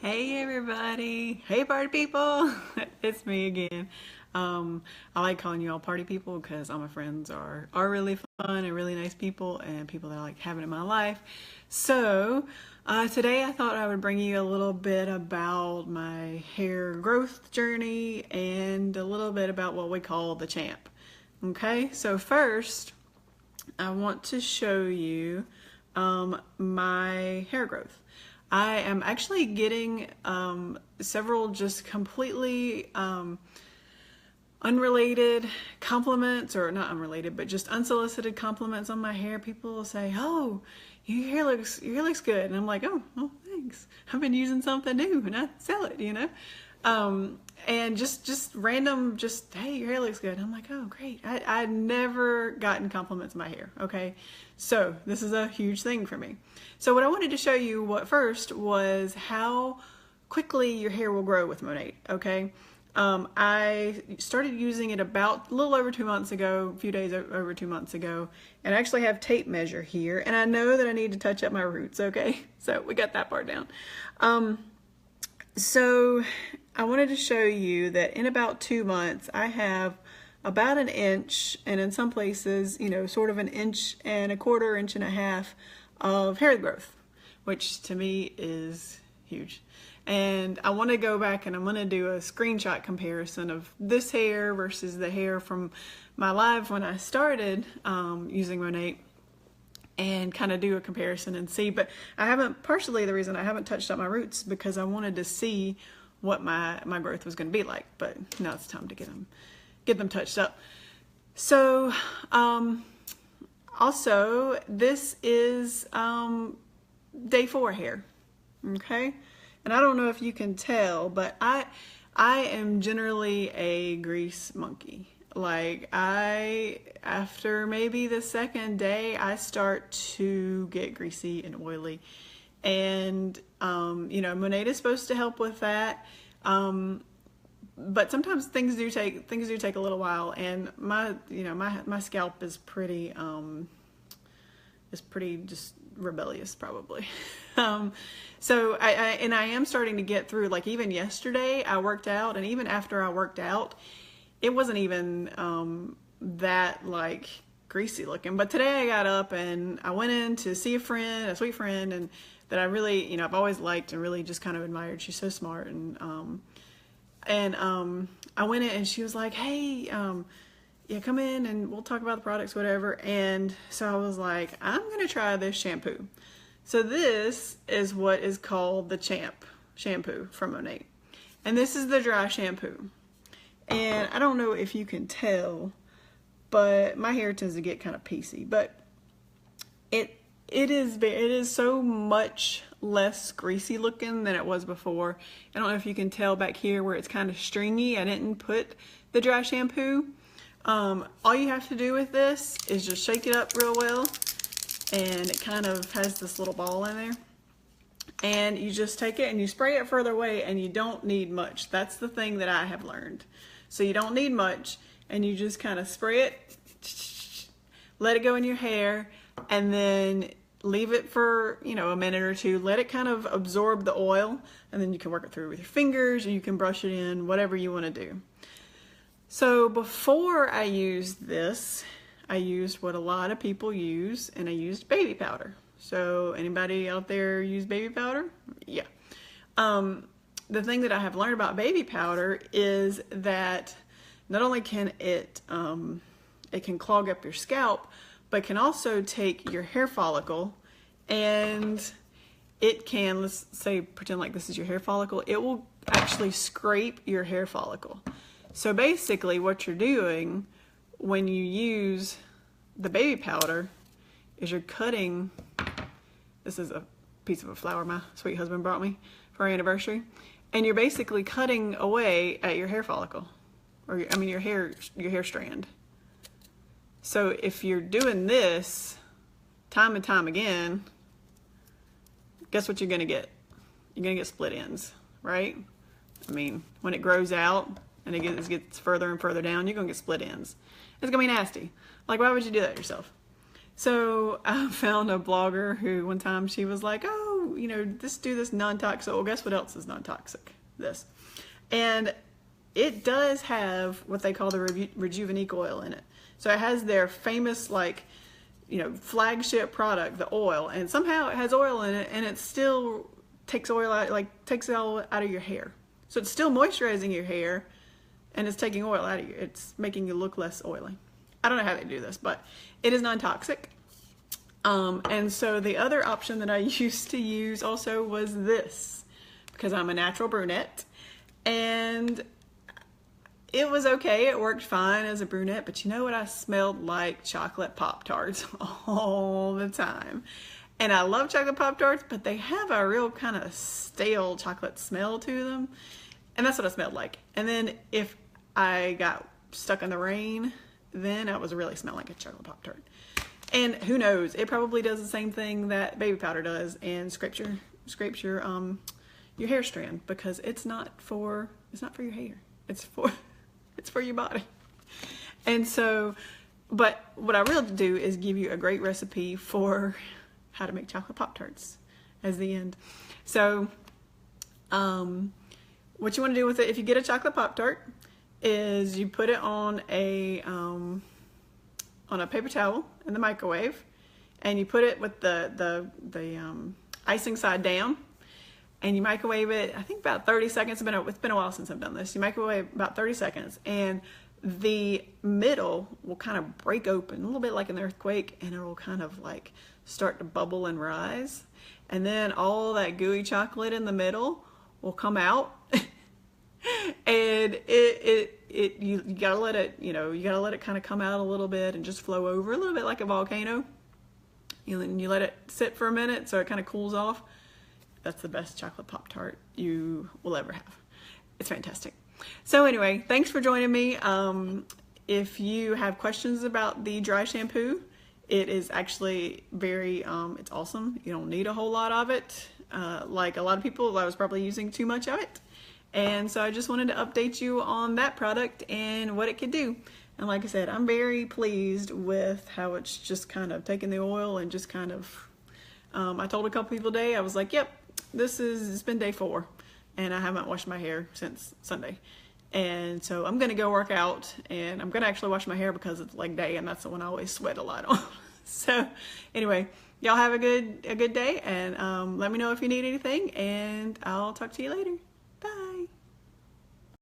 Hey everybody! Hey party people! It's me again. I like calling you all party people because all my friends are really fun and really nice people and people that I like having in my life. So today I thought I would bring you a little bit about my hair growth journey and a little bit about what we call the champ. Okay, so first I want to show you my hair growth. I am actually getting several just completely unrelated compliments, or not unrelated, but just unsolicited compliments on my hair. People will say, "Oh, your hair looks good," and I'm like, "Oh, well, thanks. I've been using something new, and I sell it, you know." And just random, just, "Hey, your hair looks good." I'm like, "Oh, great." I'd never gotten compliments on my hair. Okay, so this is a huge thing for me. So what I wanted to show you first was how quickly your hair will grow with Monat. Okay. I started using it about a little over 2 months ago, a few days over 2 months ago, and I actually have tape measure here, and I know that I need to touch up my roots, okay? So we got that part down. So I wanted to show you that in about 2 months, I have about an inch, and in some places, you know, sort of an inch and a quarter, inch and a half of hair growth, which to me is huge. And I want to go back and I'm going to do a screenshot comparison of this hair versus the hair from my live when I started using Monat, and kind of do a comparison and see. But I haven't, partially the reason I haven't touched up my roots because I wanted to see what my growth was going to be like. But now it's time to get them touched up. So also this is day 4 hair. Okay. And I don't know if you can tell, but I am generally a grease monkey. Like after maybe the second day, I start to get greasy and oily. And, you know, Monat is supposed to help with that. But sometimes things do take a little while, and my scalp is pretty just rebellious probably. So I am starting to get through. Like even yesterday I worked out, and even after I worked out, it wasn't even that like greasy looking. But today I got up and I went in to see a sweet friend, and that I really, you know, I've always liked and really just kind of admired. She's so smart, and I went in and she was like, "Hey, yeah, come in and we'll talk about the products, whatever." And so I was like, I'm gonna try this shampoo. So this is what is called the Champ shampoo from Monat, and this is the dry shampoo. And I don't know if you can tell, but my hair tends to get kind of piecey, but it is so much less greasy looking than it was before. I don't know if you can tell back here where it's kind of stringy. I didn't put the dry shampoo. All you have to do with this is just shake it up real well, and it kind of has this little ball in there, and you just take it and you spray it further away, and you don't need much. That's the thing that I have learned. So you don't need much, and you just kind of spray it, let it go in your hair, and then leave it for, you know, a minute or two. Let it kind of absorb the oil, and then you can work it through with your fingers, or you can brush it in, whatever you want to do. So before I used this, I used what a lot of people use, and I used baby powder. So anybody out there use baby powder? Yeah. The thing that I have learned about baby powder is that not only can it can clog up your scalp, but can also take your hair follicle, and it can, let's say, pretend like this is your hair follicle, it will actually scrape your hair follicle. So basically what you're doing when you use the baby powder is you're cutting, this is a piece of a flower my sweet husband brought me for our anniversary, and you're basically cutting away at your hair follicle, or your hair strand. So if you're doing this time and time again, guess what you're gonna get? You're gonna get split ends, right? I mean, when it grows out and it gets further and further down, you're gonna get split ends. It's gonna be nasty. Like, why would you do that yourself? So I found a blogger who one time she was like, "Oh, oh, just do this non-toxic. Well, guess what else is non-toxic? This. And it does have what they call the Rejuvenique oil in it. So it has their famous, like, flagship product, the oil, and somehow it has oil in it, and it still takes oil out, like takes it all out of your hair. So it's still moisturizing your hair, and it's taking oil out of you. It's making you look less oily. I don't know how they do this, but it is non-toxic. And so the other option that I used to use also was this, because I'm a natural brunette, and it was okay. It worked fine as a brunette, but you know what? I smelled like chocolate Pop-Tarts all the time. And I love chocolate Pop-Tarts, but they have a real kind of stale chocolate smell to them. And that's what I smelled like. And then if I got stuck in the rain, then I was really smelling like a chocolate Pop-Tart. And who knows? It probably does the same thing that baby powder does and scrapes your hair strand, because it's not for your hair. It's for your body. And so, but what I really do is give you a great recipe for how to make chocolate Pop-Tarts as the end. So, what you want to do with it, if you get a chocolate Pop-Tart, is you put it on a paper towel in the microwave, and you put it with the icing side down, and you microwave it, I think about 30 seconds. It's been a while since I've done this. You microwave about 30 seconds, and the middle will kind of break open, a little bit like an earthquake, and it will kind of like start to bubble and rise. And then all that gooey chocolate in the middle will come out. And you gotta let it, kind of come out a little bit and just flow over a little bit like a volcano. And you let it sit for a minute so it kind of cools off. That's the best chocolate Pop-Tart you will ever have. It's fantastic. So anyway, thanks for joining me. If you have questions about the dry shampoo, it is actually very, it's awesome. You don't need a whole lot of it. Like a lot of people, I was probably using too much of it. And so I just wanted to update you on that product and what it could do. And like I said, I'm very pleased with how it's just kind of taken the oil and just kind of, I told a couple people today, I was like, yep, it's been day 4 and I haven't washed my hair since Sunday. And so I'm going to go work out, and I'm going to actually wash my hair because it's leg day, and that's the one I always sweat a lot on. So anyway, y'all have a good day, and let me know if you need anything, and I'll talk to you later. Bye.